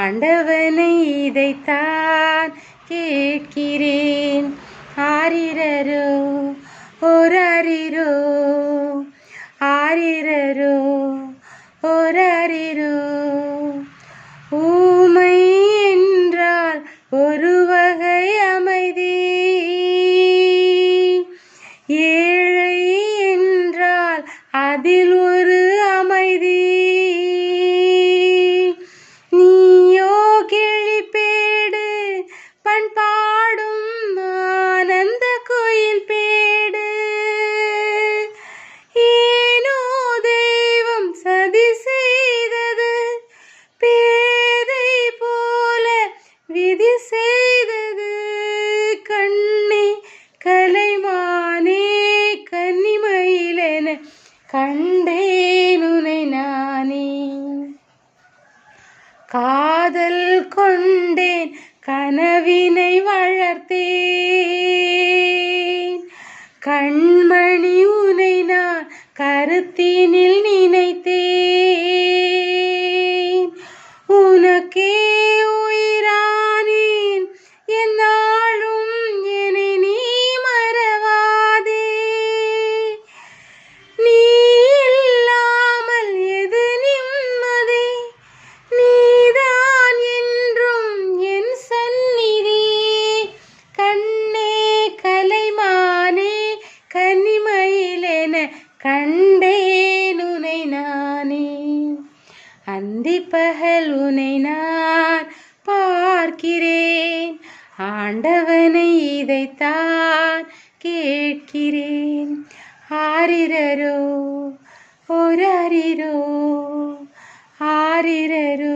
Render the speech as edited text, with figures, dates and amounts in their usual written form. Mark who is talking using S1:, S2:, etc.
S1: ஆண்டவனை இதைத்தான் கேட்கிறேன். ஆரிரரோ ஓராரிரோ, ஆரிரரோ ஓராரிரோ. ஊமை என்றால் ஒரு வகை அமைதி, ஏழை என்றால் அதில் ஒரு அமைதி. நீயோ கிளிப்பேடு பண்பாடும் ஆனந்த கோயில் பேடு. ஏனோ தெய்வம் சதி செய்தது, பேதை போல விதி செய்தது. கண்ணே கலைமானே கன்னிமயிலென கண்டேன் உனை நானே. காதல் கொண்டேன் கனவினை வளர்த்தேன், கண்மணி உனை நான் கருத்தினில் நினைத்தேன். உனக்கே உயிரானேன் என்னாலும் என்னை நீ மறவாதே. நீ இல்லாமல் எது நிம்மதி, நீதான் என்றும் என் சந்நிதி. கண்ணே கலைமானே கன்னிமயிலென கண்டேன் உனை நானே. அந்திப்பகல் உனை நான் பார்க்கிறேன், ஆண்டவனை இதைத்தான் கேட்கிறேன். ஆரிரரோ ஓராரிரோ, ஆரிரரோ.